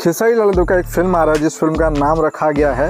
खेसारी लाल यादव का एक फिल्म आ रहा है जिस फिल्म का नाम रखा गया है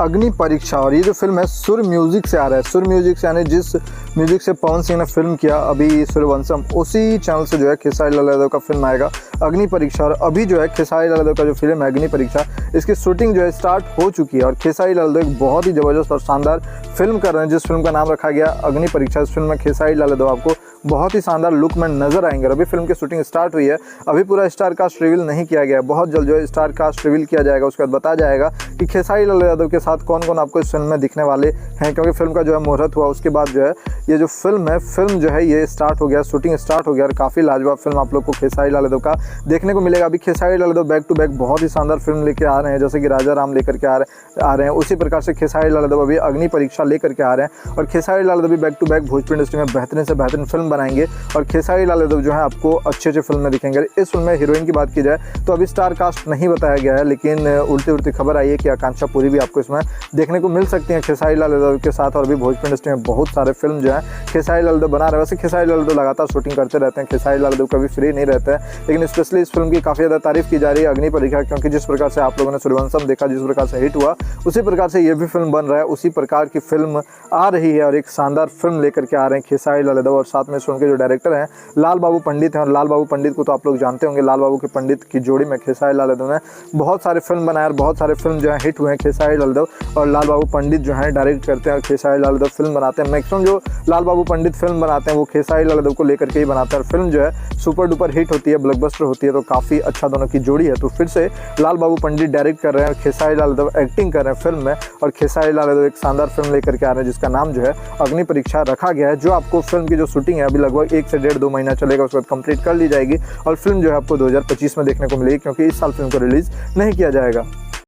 अग्नि परीक्षा। और ये जो फिल्म है सुर म्यूजिक से आ रहा है। सुर म्यूजिक से यानी जिस म्यूजिक से पवन सिंह ने फिल्म किया अभी सूर्यवंशम, उसी चैनल से जो है खेसारी लाल यादव का फिल्म आएगा अग्नि परीक्षा। और अभी जो है खेसारी लाल यादव का जो फिल्म है अग्नि परीक्षा, इसकी शूटिंग जो है स्टार्ट हो चुकी है। और खेसारी लाल यादव एक बहुत ही ज़बरदस्त और शानदार फिल्म कर रहे हैं जिस फिल्म का नाम रखा गया अग्नि परीक्षा। इस फिल्म में खेसारी लाल यादव आपको बहुत ही शानदार लुक में नजर आएंगे। अभी फिल्म की शूटिंग स्टार्ट हुई है, अभी पूरा स्टार कास्ट रिवील नहीं किया गया है। बहुत जल्द जो है स्टार कास्ट रिवील किया जाएगा, उसके बाद बताया जाएगा कि खेसारी लाल यादव के साथ कौन कौन आपको इस फिल्म में दिखने वाले हैं। क्योंकि फिल्म का जो है मुहूर्त हुआ, उसके बाद जो है ये जो फिल्म है, फिल्म जो है ये स्टार्ट हो गया, शूटिंग स्टार्ट हो गया। और काफ़ी लाजवाब फिल्म आप लोग को खेसारी लाल यादव का देखने को मिलेगा। अभी Khesari Lal Yadav back to back बहुत ही शानदार फिल्म लेके आ रहे हैं, जैसे कि राजा राम लेकर के आ रहे हैं। उसी प्रकार से खेसारी लाल यादव अभी अग्नि परीक्षा लेकर के आ रहे हैं। और खेसारी लाल यादव भी back to back Bhojpuri industry में बेहतरीन से बेहतरीन फिल्म बनाएंगे। और खेसारी लाल यादव जो है आपको अच्छे अच्छे फिल्म में दिखेंगे। इस फिल्म में हीरोइन की बात की जाए तो अभी स्टार कास्ट नहीं बताया गया है, लेकिन उड़ती उड़ती खबर आई है कि आकांक्षा पूरी भी आपको इसमें देखने को मिल सकती है खेसारी लाल यादव के साथ। और भी भोजपुरी इंडस्ट्री में बहुत सारे फिल्म जो है खेसारी लाल यादव बना रहे हैं। वैसे खेसारी लाल यादव लगातार शूटिंग करते रहते हैं, खेसारी लाल यादव कभी फ्री नहीं रहते हैं। लेकिन स्पेशली इस फिल्म की काफ़ी ज़्यादा तारीफ की जा रही है अग्नि परीक्षा, क्योंकि जिस प्रकार से आप लोगों ने सूर्यवंशम देखा, जिस प्रकार से हिट हुआ, उसी प्रकार से ये भी फिल्म बन रहा है, उसी प्रकार की फिल्म आ रही है। और एक शानदार फिल्म लेकर के आ रहे हैं खेसारी लाल यादव। और साथ में इस फिल्म के जो डायरेक्टर हैं लाल बाबू पंडित हैं। और लाल बाबू पंडित को तो आप लोग जानते होंगे, लाल बाबू के पंडित की जोड़ी में खेसारी लाल यादव ने बहुत सारे फिल्म बनाए और बहुत सारे फिल्म जो है हिट हुए हैं खेसारी लाल यादव। और लाल बाबू पंडित जो है डायरेक्ट करते हैं और खेसारी लाल यादव फिल्म बनाते हैं। मैक्सिमम जो लाल बाबू पंडित फिल्म बनाते हैं वो खेसारी लाल यादव को लेकर के ही बनाते हैं। और फिल्म जो है सुपर डुपर हिट होती है, ब्लॉकबस्टर होती है। तो काफ़ी अच्छा दोनों की जोड़ी है। तो फिर से लाल बाबू पंडित डायरेक्ट कर रहे हैं और खेसारी लाल यादव एक्टिंग कर रहे हैं फिल्म में। और खेसारी लाल यादव एक शानदार फिल्म लेकर के आ रहे हैं जिसका नाम जो है अग्नि परीक्षा रखा गया है। जो आपको फिल्म की जो शूटिंग है अभी लगभग 1 से 1.5-2 महीना चलेगा, उसके बाद कंप्लीट कर ली जाएगी। और फिल्म जो है आपको 2025 में देखने को मिलेगी, क्योंकि इस साल फिल्म को रिलीज़ नहीं किया जाएगा।